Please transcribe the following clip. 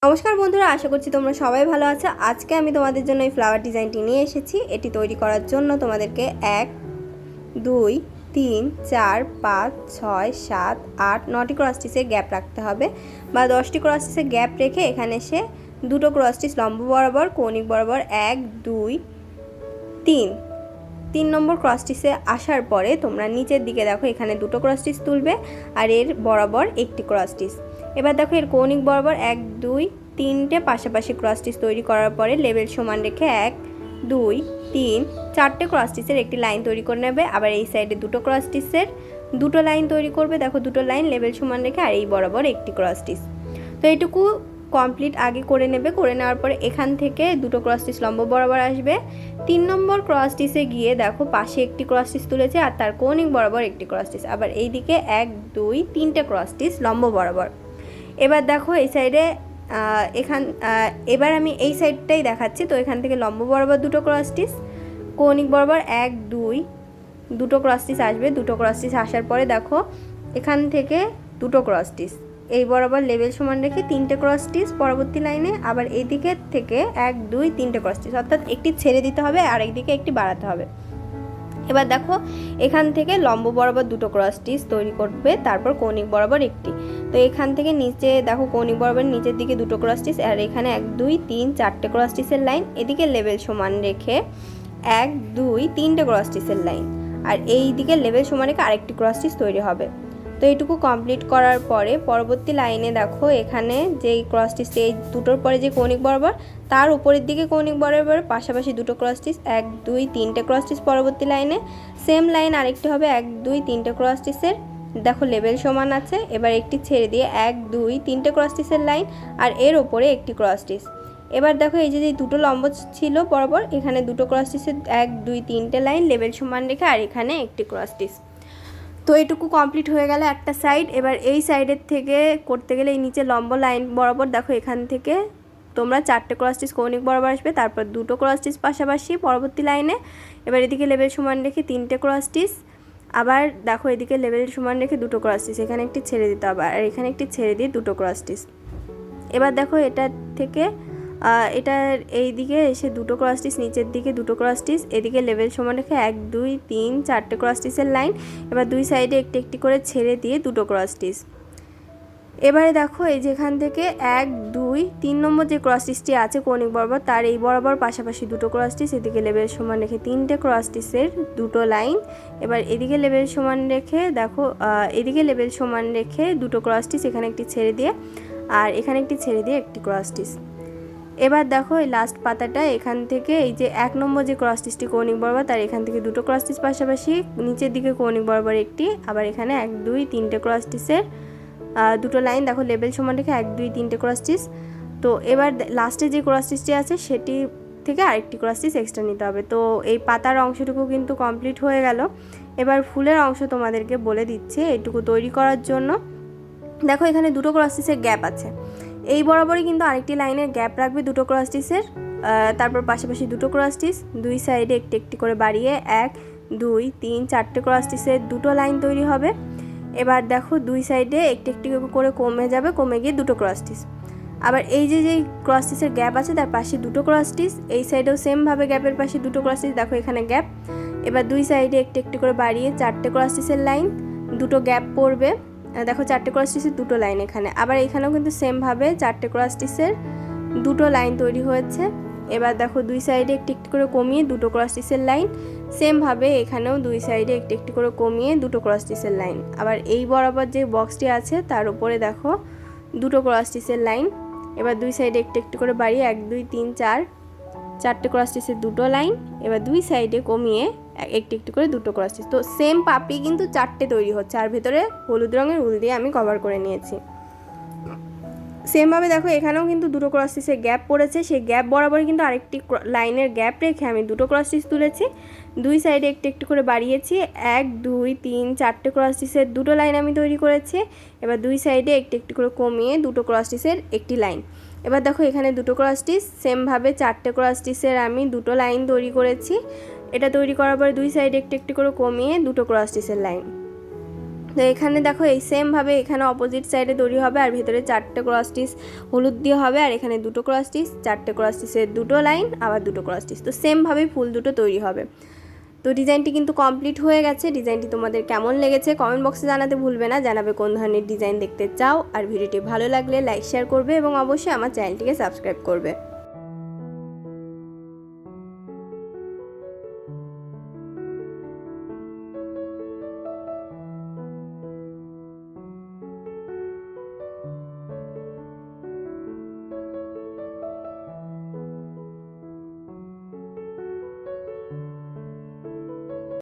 নমস্কার বন্ধুরা, আশা করছি তোমরা সবাই ভালো আছো। আজকে আমি তোমাদের জন্য এই ফ্লাওয়ার ডিজাইনটি নিয়ে এসেছি। এটি তৈরি করার জন্য তোমাদেরকে 1 2 3 4 5 6 7 8 9টি ক্রস স্টিচের গ্যাপ রাখতে হবে, বা 10টি ক্রস স্টিচের গ্যাপ রেখে এখানে এসে দুটো ক্রস স্টিচ লম্ব বরাবর কৌণিক বরাবর 1 2 3 নম্বর ক্রস স্টিচে আসার পরে তোমরা নিচের দিকে দেখো এখানে দুটো ক্রস স্টিচ তুলবে আর এর বরাবর একটি ক্রস স্টিচ। এবার দেখো এর কৌণিক বরাবর 1 2 3টে পাশাপাশি ক্রস স্টিচ তৈরি করার পরে লেবেল সমান রেখে 1 2 3 4টে ক্রস স্টিচের একটি লাইন তৈরি করে নেবে। আবার এই সাইডে দুটো ক্রস স্টিচের দুটো লাইন তৈরি করবে। দেখো দুটো লাইন লেবেল সমান রেখে আর এই বরাবর একটি ক্রস স্টিচ। তো এইটুকু কমপ্লিট আগে করে নেবে। করে নেওয়ার পরে এখান থেকে দুটো ক্রস স্টিচ লম্ব বরাবর আসবে। 3 নম্বর ক্রস স্টিচে গিয়ে দেখো পাশে একটি ক্রস স্টিচ তুলেছে আর তার কৌণিক বরাবর একটি ক্রস স্টিচ। আবার এই দিকে 1 2 3টে ক্রস স্টিচ লম্ব বরাবর। এবার দেখো এই সাইডে এবার আমি এই সাইডটাই দেখাচ্ছি। তো এখান থেকে লম্ব বরাবর দুটো ক্রস স্টিচ, কৌণিক বরাবর 1 2 দুটো ক্রস স্টিচ আসবে। দুটো ক্রস স্টিচ আসার পরে দেখো এখান থেকে দুটো ক্রস স্টিচ এই বরাবর লেবেল সমান রেখে 3টে ক্রস স্টিচ পরবর্তী লাইনে। আবার এই দিকে থেকে 1 2 3টে ক্রস স্টিচ, অর্থাৎ একটি ছেড়ে দিতে হবে আর একদিকে একটি বাড়াতে হবে। এবার দেখো এখান থেকে লম্ব বরাবর দুটো ক্রস স্টিচ তৈরি করবে, তারপর কৌণিক বরাবর একটি। তো এখান থেকে নিচে দেখো কৌণিক বরাবর নিচের দিকে দুটো ক্রস স্টিচ আর এখানে 1 2 3 4টে ক্রস স্টিচের লাইন। এদিকে লেবেল সমান রেখে 1 2 3টে ক্রস স্টিচের লাইন আর এই দিকে লেবেল সমান রেখে আরেকটি ক্রস স্টিচ তৈরি হবে। তো এইটুকু কমপ্লিট করার পরে পরবর্তী লাইনে দেখো এখানে যেই ক্রস স্টিচ এই দুটোর পরে যে কৌণিক বরাবর তার উপরের দিকে কৌণিক বরাবর পাশাপাশি দুটো ক্রস স্টিচ 1 2 3টে ক্রস স্টিচ পরবর্তী লাইনে। সেম লাইন আরেকটি হবে 1 2 3টে ক্রস স্টিচের। দেখো লেবেল সমান আছে। এবার একটি ছেড়ে দিয়ে 1 2 3টে ক্রস স্টিচের লাইন আর এর ওপরে একটি ক্রস স্টিচ। এবার দেখো এই যে দুটো লম্ব ছিল বরাবর এখানে দুটো ক্রস স্টিচের 1 2 3টে লাইন লেবেল সমান রেখে আর এখানে একটি ক্রস স্টিচ। তো এইটুকু কমপ্লিট হয়ে গেল একটা সাইড। এবার এই সাইডের থেকে করতে গেলে এই নিচে লম্ব লাইন বরাবর দেখো এখান থেকে তোমরা 4টে ক্রস স্টিচ কৌণিক বরাবর আসবে, তারপর দুটো ক্রস স্টিচ পাশাপাশি পরবর্তী লাইনে। এবার এদিকে লেবেল সমান রেখে 3টে ক্রস স্টিচ। আবার দেখো এদিকে লেবেল সমান রেখে দুটো ক্রস স্টিচ, এখানে একটি ছেড়ে দিতে হবে আর এখানে একটি ছেড়ে দিয়ে দুটো ক্রস স্টিচ। এবার দেখো এটা থেকে এটার এই দিকে এসে দুটো ক্রস স্টিচ, নিচের দিকে দুটো ক্রস স্টিচ, এদিকে লেবেল সমান রেখে 1 2 3 4টে ক্রস স্টিচের লাইন। এবার দুই সাইডে একটি একটি করে ছেড়ে দিয়ে দুটো ক্রস স্টিচ। এবারে দেখো এই যেখান থেকে 1 2 3 নম্বর যে ক্রস স্টিচটি আছে কৌণিক বরাবর তার এই বরাবর পাশাপাশি দুটো ক্রস স্টিচ, এদিকে লেবেল সমান রেখে 3টে ক্রস স্টিচের দুটো লাইন। এবার এদিকে লেবেল সমান রেখে দেখো এদিকে লেবেল সমান রেখে দুটো ক্রস স্টিচ, এখানে একটি ছেড়ে দিয়ে আর এখানে একটি ছেড়ে দিয়ে একটি ক্রস স্টিচ। এবার দেখো এই লাস্ট পাতাটা এখান থেকে এই যে 1 নম্বর যে ক্রস স্টিচটি কৌণিক বরাবর তার এখান থেকে দুটো ক্রস স্টিচ পাশাপাশি নিচের দিকে কৌণিক বরাবর একটি। আবার এখানে 1 2 3টে ক্রস স্টিচের দুটো লাইন। দেখো লেবেল সমান রেখে 1 2 3টে ক্রস স্টিচ। তো এবার লাস্টে যে ক্রস স্টিচটি আছে সেটি থেকে আরেকটি ক্রস স্টিচ এক্সট্রা নিতে হবে। তো এই পাতার অংশটুকু কিন্তু কমপ্লিট হয়ে গেল। এবার ফুলের অংশ তোমাদেরকে বলে দিচ্ছে এইটুকু তৈরি করার জন্য। দেখো এখানে দুটো ক্রস স্টিচের গ্যাপ আছে, এই বরাবরই কিন্তু আরেকটি লাইনের গ্যাপ রাখবে দুটো ক্রস স্টিচের। তারপর পাশাপাশি দুটো ক্রস স্টিচ, দুই সাইডে একটি একটি করে বাড়িয়ে 1 2 3 4টে ক্রস স্টিচের দুটো লাইন তৈরি হবে। এবার দেখো দুই সাইডে একটি একটি করে কমে যাবে, কমে গিয়ে দুটো ক্রস স্টিচ। আবার এই যে ক্রস স্টিচের গ্যাপ আছে তার পাশে দুটো ক্রস স্টিচ, এই সাইডেও সেমভাবে গ্যাপের পাশে দুটো ক্রস স্টিচ। দেখো এখানে গ্যাপ। এবার দুই সাইডে একটি একটি করে বাড়িয়ে 4টে ক্রস স্টিচের লাইন, দুটো গ্যাপ পড়বে। দেখো 4টে ক্রস স্টিচের দুটো লাইন এখানে। আবার এখানেও কিন্তু সেমভাবে 4টে ক্রস স্টিচের দুটো লাইন তৈরি হয়েছে। এবার দেখো দুই সাইডে একটি একটি করে কমিয়ে দুটো ক্রস স্টিচের লাইন, সেমভাবে এখানেও দুই সাইডে একটি একটি করে কমিয়ে দুটো ক্রস স্টিচের লাইন। আবার এই বরাবর যে বক্সটি আছে তার উপরে দেখো দুটো ক্রস স্টিচের লাইন। এবার দুই সাইডে একটি একটি করে বাড়িয়ে 1 2 3 4 4টে ক্রস স্টিচের দুটো লাইন। এবার দুই সাইডে কমিয়ে একটি একটি করে দুটো ক্রস স্টিচ। তো সেম পাপড়ি কিন্তু 4টে তৈরি হচ্ছে আর ভেতরে হলুদ রঙের উল দিয়ে আমি কভার করে নিয়েছি। সেমভাবে দেখো এখানেও কিন্তু দুটো ক্রস স্টিচের গ্যাপ পড়েছে, সেই গ্যাপ বরাবরই কিন্তু আরেকটি লাইনের গ্যাপ রেখে আমি দুটো ক্রস স্টিচ তুলেছি। দুই সাইডে একটু একটু করে বাড়িয়েছি 1 2 3 4টে ক্রস স্টিচের দুটো লাইন আমি তৈরি করেছি। এবার দুই সাইডে একটু একটু করে কমিয়ে দুটো ক্রস স্টিচের একটি লাইন। এবার দেখো এখানে দুটো ক্রস স্টিচ, সেমভাবে 4টে ক্রস স্টিচের আমি দুটো লাইন তৈরি করেছি। এটা তৈরি করার পরে দুই সাইডে একটু একটু করে কমিয়ে দুটো ক্রস স্টিচের লাইন। তো এখানে দেখো এই সেমভাবে এখানে অপোজিট সাইডে তৈরি হবে, আর ভিতরে 4টে ক্রস স্টিচ হলুদ দিয়ে হবে, আর এখানে 2টো ক্রস স্টিচ, 4টে ক্রস স্টিচের 2টো লাইন, আবার 2টো ক্রস স্টিচ। তো সেমভাবেই ফুল দুটো তৈরি হবে। তো ডিজাইনটি কিন্তু কমপ্লিট হয়ে গেছে। ডিজাইনটি তোমাদের কেমন লেগেছে কমেন্ট বক্সে জানাতে ভুলবে না, জানাবে কোন ধরনের ডিজাইন দেখতে চাও। আর ভিডিওটি ভালো লাগলে লাইক শেয়ার করবে এবং অবশ্যই আমার চ্যানেলটিকে সাবস্ক্রাইব করবে।